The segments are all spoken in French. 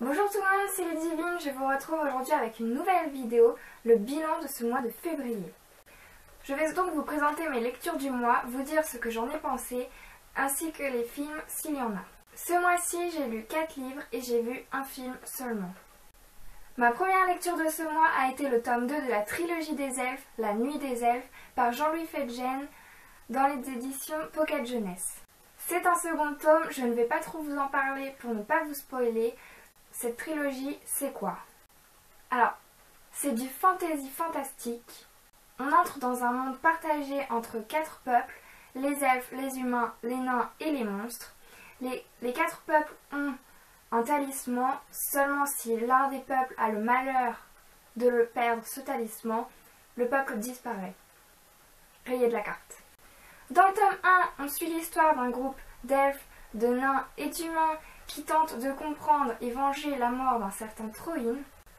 Bonjour tout le monde, c'est Ludivine, je vous retrouve aujourd'hui avec une nouvelle vidéo, le bilan de ce mois de février. Je vais donc vous présenter mes lectures du mois, vous dire ce que j'en ai pensé, ainsi que les films s'il y en a. Ce mois-ci, j'ai lu 4 livres et j'ai vu un film seulement. Ma première lecture de ce mois a été le tome 2 de la trilogie des elfes, La Nuit des elfes, par Jean-Louis Fetgen, dans les éditions Pocket Jeunesse. C'est un second tome, je ne vais pas trop vous en parler pour ne pas vous spoiler. Cette trilogie, c'est quoi? Alors, c'est du fantasy fantastique. On entre dans un monde partagé entre 4 peuples, les elfes, les humains, les nains et les monstres. Les 4 peuples ont un talisman, seulement si l'un des peuples a le malheur de le perdre, ce talisman, le peuple disparaît. Rayé de la carte. Dans le tome 1, on suit l'histoire d'un groupe d'elfes, de nains et d'humains qui tentent de comprendre et venger la mort d'un certain Troïn.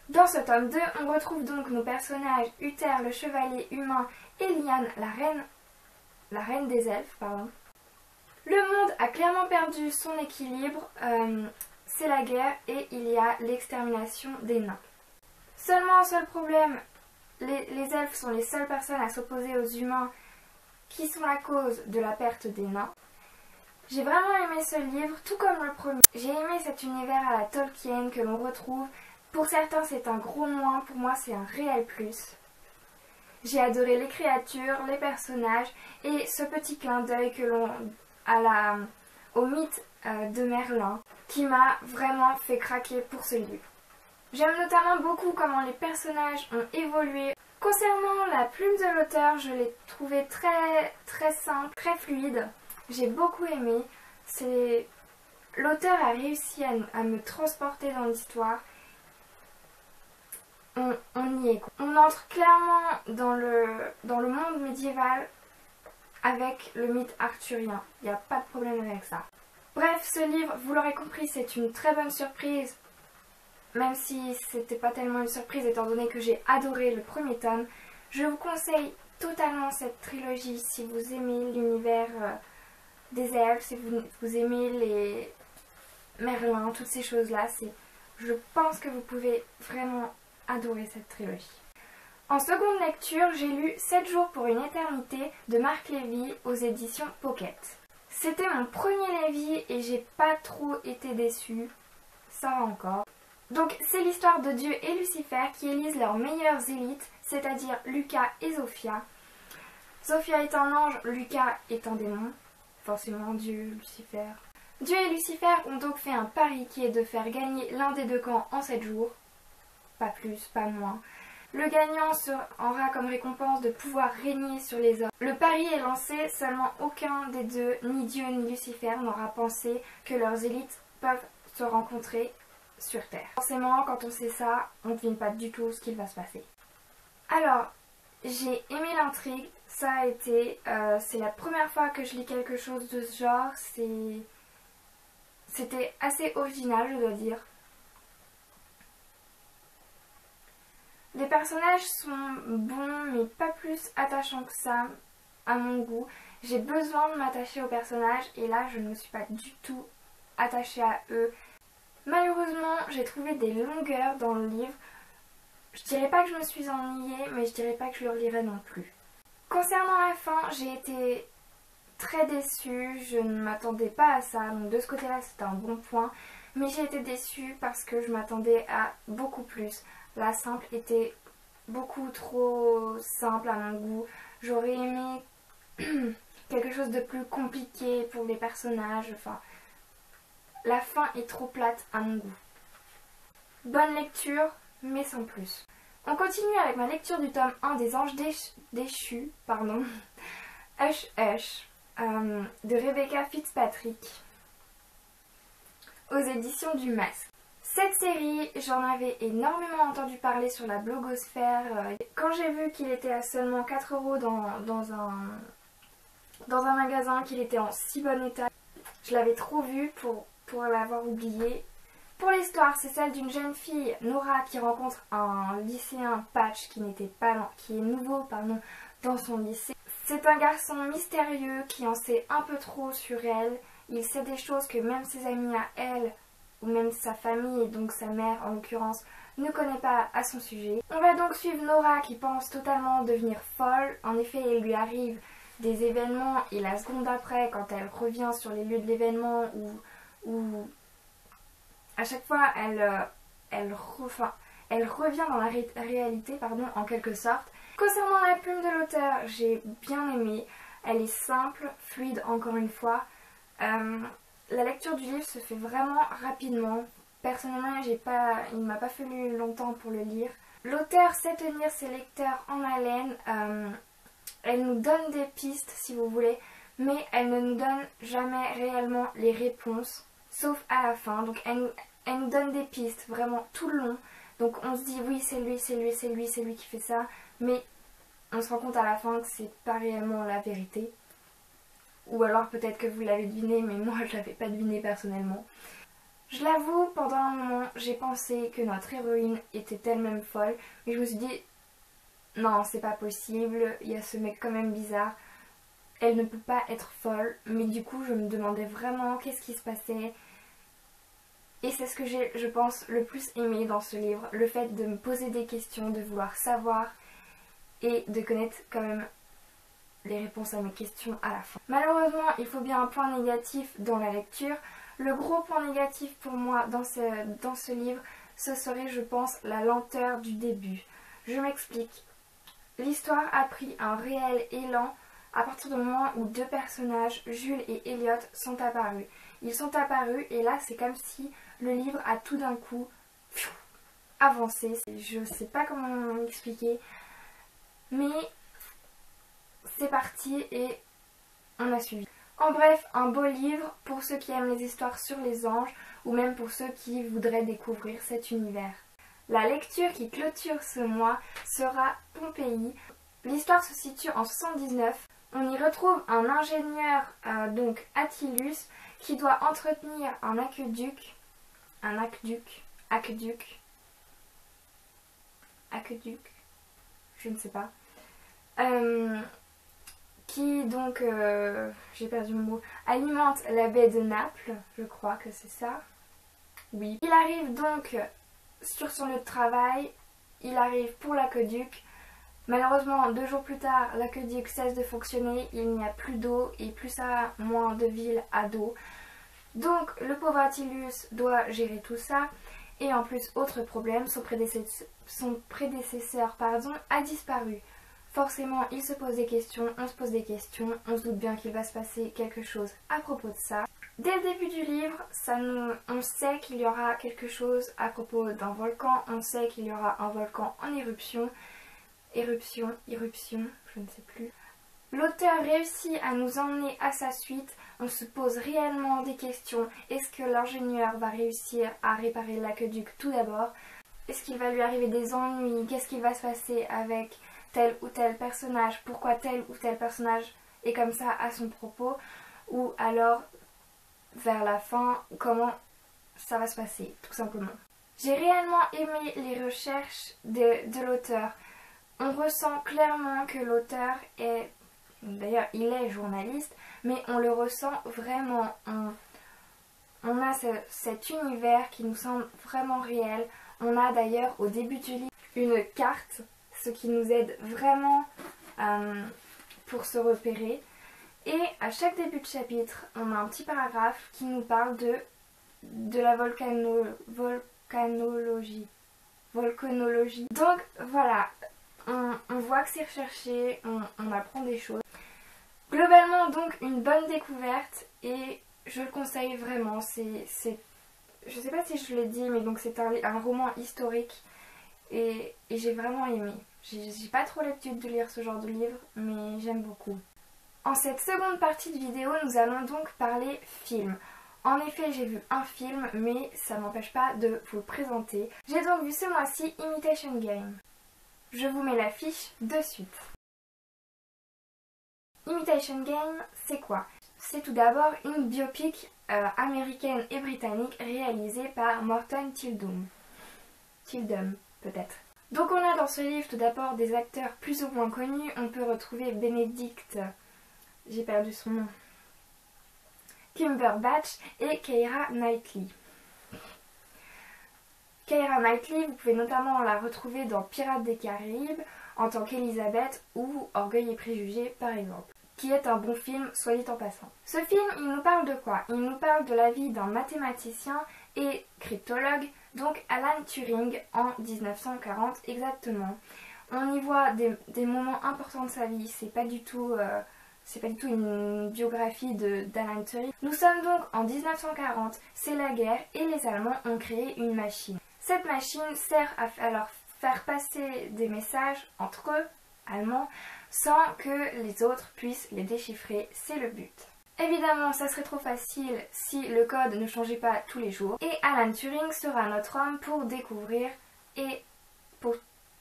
Dans ce tome 2, on retrouve donc nos personnages Uther, le chevalier humain, et Lyanne, la reine des elfes. Le monde a clairement perdu son équilibre, c'est la guerre et il y a l'extermination des nains. Seulement un seul problème, les elfes sont les seules personnes à s'opposer aux humains qui sont la cause de la perte des nains. J'ai vraiment aimé ce livre, tout comme le premier. J'ai aimé cet univers à la Tolkien que l'on retrouve. Pour certains, c'est un gros moins, pour moi, c'est un réel plus. J'ai adoré les créatures, les personnages et ce petit clin d'œil que l'on a au mythe de Merlin qui m'a vraiment fait craquer pour ce livre. J'aime notamment beaucoup comment les personnages ont évolué. Concernant la plume de l'auteur, je l'ai trouvée très simple, très fluide. J'ai beaucoup aimé. L'auteur a réussi à me transporter dans l'histoire. On y est. On entre clairement dans le monde médiéval avec le mythe arthurien. Il n'y a pas de problème avec ça. Bref, ce livre, vous l'aurez compris, c'est une très bonne surprise. Même si c'était pas tellement une surprise étant donné que j'ai adoré le premier tome. Je vous conseille totalement cette trilogie si vous aimez l'univers des elfes, si vous aimez les Merlin, toutes ces choses-là. Je pense que vous pouvez vraiment adorer cette trilogie. En seconde lecture, j'ai lu 7 jours pour une éternité de Marc Lévy aux éditions Pocket. C'était mon premier Lévy et j'ai pas trop été déçue. Ça va encore. Donc c'est l'histoire de Dieu et Lucifer qui élisent leurs meilleures élites, c'est-à-dire Lucas et Sophia. Sophia est un ange, Lucas est un démon. Forcément Dieu, Lucifer. Dieu et Lucifer ont donc fait un pari qui est de faire gagner l'un des deux camps en 7 jours. Pas plus, pas moins. Le gagnant aura comme récompense de pouvoir régner sur les hommes. Le pari est lancé, seulement aucun des deux, ni Dieu ni Lucifer, n'aura pensé que leurs élites peuvent se rencontrer sur Terre. Forcément, quand on sait ça, on ne devine pas du tout ce qu'il va se passer. Alors, j'ai aimé l'intrigue, ça a été, c'est la première fois que je lis quelque chose de ce genre, c'était assez original, je dois dire. Les personnages sont bons, mais pas plus attachants que ça, à mon goût. J'ai besoin de m'attacher aux personnages, et là, je ne me suis pas du tout attachée à eux. Malheureusement, j'ai trouvé des longueurs dans le livre. Je dirais pas que je me suis ennuyée, mais je dirais pas que je le relirai non plus. Concernant la fin, j'ai été très déçue, je ne m'attendais pas à ça, donc de ce côté-là c'était un bon point. Mais j'ai été déçue parce que je m'attendais à beaucoup plus. La simple était beaucoup trop simple à mon goût. J'aurais aimé quelque chose de plus compliqué pour les personnages, enfin... La fin est trop plate à mon goût. Bonne lecture, mais sans plus. On continue avec ma lecture du tome 1 des Anges déchus, Hush Hush, de Rebecca Fitzpatrick, aux éditions du Masque. Cette série, j'en avais énormément entendu parler sur la blogosphère. Quand j'ai vu qu'il était à seulement 4 € dans un magasin, qu'il était en si bon état, je l'avais trop vu pour l'avoir oublié. Pour l'histoire, c'est celle d'une jeune fille, Nora, qui rencontre un lycéen Patch qui est nouveau dans son lycée. C'est un garçon mystérieux qui en sait un peu trop sur elle. Il sait des choses que même ses amis à elle ou même sa famille, et donc sa mère en l'occurrence, ne connaît pas à son sujet. On va donc suivre Nora qui pense totalement devenir folle. En effet, il lui arrive des événements et la seconde après, quand elle revient sur les lieux de l'événement, où à chaque fois elle revient dans la réalité, pardon, en quelque sorte. Concernant la plume de l'auteur, j'ai bien aimé. Elle est simple, fluide encore une fois. La lecture du livre se fait vraiment rapidement. Personnellement, il ne m'a pas fallu longtemps pour le lire. L'auteur sait tenir ses lecteurs en haleine. Elle nous donne des pistes si vous voulez, mais elle ne nous donne jamais réellement les réponses, sauf à la fin. Donc elle nous donne des pistes vraiment tout le long. Donc on se dit oui c'est lui, c'est lui, c'est lui, c'est lui qui fait ça, mais on se rend compte à la fin que c'est pas réellement la vérité. Ou alors peut-être que vous l'avez deviné, mais moi je l'avais pas deviné personnellement. Je l'avoue, pendant un moment j'ai pensé que notre héroïne était elle-même folle, mais je me suis dit non c'est pas possible, il y a ce mec quand même bizarre, elle ne peut pas être folle, mais du coup je me demandais vraiment qu'est-ce qui se passait. Et c'est ce que j'ai, je pense, le plus aimé dans ce livre, le fait de me poser des questions, de vouloir savoir et de connaître quand même les réponses à mes questions à la fin. Malheureusement, il faut bien un point négatif dans la lecture. Le gros point négatif pour moi dans ce livre, ce serait, je pense, la lenteur du début. Je m'explique. L'histoire a pris un réel élan à partir du moment où deux personnages, Jules et Elliot, sont apparus. Ils sont apparus et là c'est comme si le livre a tout d'un coup avancé. Je sais pas comment expliquer, mais c'est parti et on a suivi. En bref, un beau livre pour ceux qui aiment les histoires sur les anges ou même pour ceux qui voudraient découvrir cet univers. La lecture qui clôture ce mois sera Pompéi. L'histoire se situe en 79. On y retrouve un ingénieur, donc Attilus, qui doit entretenir un aqueduc, je ne sais pas, qui donc, j'ai perdu mon mot, alimente la baie de Naples, je crois que c'est ça, oui. Il arrive donc sur son lieu de travail, il arrive pour l'aqueduc. Malheureusement, 2 jours plus tard, l'aqueduc cesse de fonctionner, il n'y a plus d'eau et plus ça, moins de villes à d'eau. Donc le pauvre Attilus doit gérer tout ça. Et en plus, autre problème, son prédécesseur a disparu. Forcément, il se pose des questions, on se pose des questions, on se doute bien qu'il va se passer quelque chose à propos de ça. Dès le début du livre, on sait qu'il y aura quelque chose à propos d'un volcan, on sait qu'il y aura un volcan en éruption. Éruption, je ne sais plus. L'auteur réussit à nous emmener à sa suite, on se pose réellement des questions. Est-ce que l'ingénieur va réussir à réparer l'aqueduc tout d'abord? Est-ce qu'il va lui arriver des ennuis? Qu'est-ce qui va se passer avec tel ou tel personnage? Pourquoi tel ou tel personnage est comme ça à son propos? Ou alors, vers la fin, comment ça va se passer, tout simplement. J'ai réellement aimé les recherches de l'auteur. On ressent clairement que l'auteur est, d'ailleurs il est journaliste, mais on le ressent vraiment. On a cet univers qui nous semble vraiment réel. On a d'ailleurs au début du livre une carte, ce qui nous aide vraiment pour se repérer. Et à chaque début de chapitre, on a un petit paragraphe qui nous parle de la volcanologie. Donc voilà. On voit que c'est recherché, on apprend des choses. Globalement donc une bonne découverte et je le conseille vraiment. Je sais pas si je l'ai dit, mais donc c'est un roman historique et j'ai vraiment aimé. J'ai pas trop l'habitude de lire ce genre de livre, mais j'aime beaucoup. En cette seconde partie de vidéo, nous allons donc parler film. En effet, j'ai vu un film, mais ça m'empêche pas de vous le présenter. J'ai donc vu ce mois-ci Imitation Game. Je vous mets l'affiche de suite. Imitation Game, c'est quoi? C'est tout d'abord une biopic américaine et britannique réalisée par Morton Tildum. Peut-être. Donc on a dans ce livre tout d'abord des acteurs plus ou moins connus. On peut retrouver Benedict, j'ai perdu son nom, Cumberbatch et Keira Knightley. Keira Knightley, vous pouvez notamment la retrouver dans Pirates des Caraïbes en tant qu'Elisabeth ou Orgueil et Préjugés par exemple, qui est un bon film, soit dit en passant. Ce film, il nous parle de quoi? Il nous parle de la vie d'un mathématicien et cryptologue, donc Alan Turing, en 1940 exactement. On y voit des moments importants de sa vie, c'est pas du tout une biographie d'Alan Turing. Nous sommes donc en 1940, c'est la guerre et les Allemands ont créé une machine. Cette machine sert à leur faire passer des messages entre eux, Allemands, sans que les autres puissent les déchiffrer, c'est le but. Évidemment, ça serait trop facile si le code ne changeait pas tous les jours. Et Alan Turing sera notre homme pour découvrir et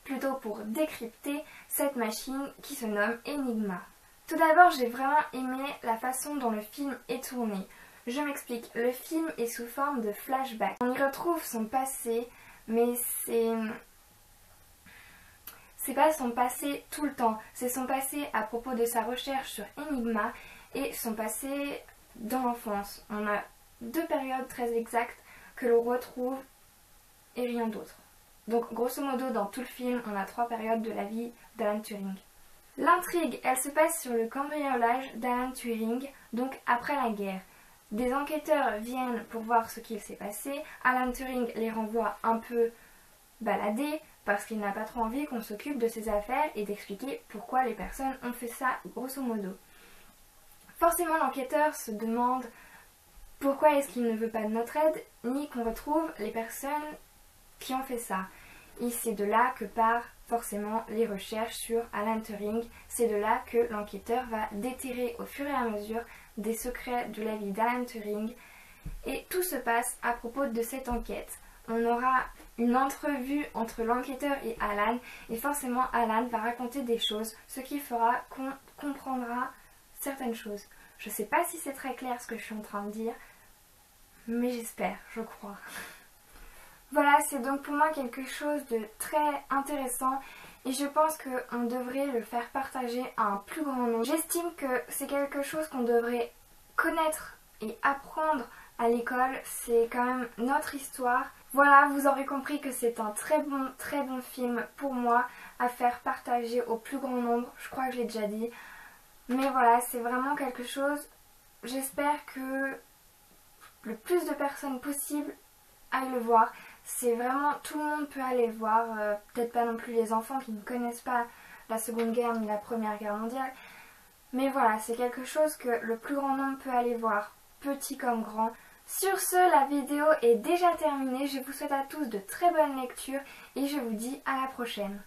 plutôt pour décrypter cette machine qui se nomme Enigma. Tout d'abord, j'ai vraiment aimé la façon dont le film est tourné. Je m'explique, le film est sous forme de flashback. On y retrouve son passé, mais c'est pas son passé tout le temps, c'est son passé à propos de sa recherche sur Enigma et son passé dans l'enfance. On a 2 périodes très exactes que l'on retrouve et rien d'autre. Donc grosso modo dans tout le film, on a 3 périodes de la vie d'Alan Turing. L'intrigue, elle se passe sur le cambriolage d'Alan Turing, donc après la guerre. Des enquêteurs viennent pour voir ce qu'il s'est passé, Alan Turing les renvoie un peu balader, parce qu'il n'a pas trop envie qu'on s'occupe de ses affaires et d'expliquer pourquoi les personnes ont fait ça, grosso modo. Forcément, l'enquêteur se demande pourquoi est-ce qu'il ne veut pas de notre aide, ni qu'on retrouve les personnes qui ont fait ça. Et c'est de là que partent forcément les recherches sur Alan Turing. C'est de là que l'enquêteur va déterrer au fur et à mesure des secrets de la vie d'Alan Turing. Et tout se passe à propos de cette enquête. On aura une entrevue entre l'enquêteur et Alan, et forcément Alan va raconter des choses, ce qui fera qu'on comprendra certaines choses. Je sais pas si c'est très clair ce que je suis en train de dire, mais j'espère, je crois. Voilà, c'est donc pour moi quelque chose de très intéressant et je pense qu'on devrait le faire partager à un plus grand nombre. J'estime que c'est quelque chose qu'on devrait connaître et apprendre à l'école, c'est quand même notre histoire. Voilà, vous aurez compris que c'est un très bon film pour moi à faire partager au plus grand nombre, je crois que je l'ai déjà dit. Mais voilà, c'est vraiment quelque chose, j'espère que le plus de personnes possible aillent le voir. C'est vraiment, tout le monde peut aller le voir, peut-être pas non plus les enfants qui ne connaissent pas la Seconde Guerre ni la Première Guerre mondiale. Mais voilà, c'est quelque chose que le plus grand nombre peut aller voir, petit comme grand. Sur ce, la vidéo est déjà terminée. Je vous souhaite à tous de très bonnes lectures et je vous dis à la prochaine.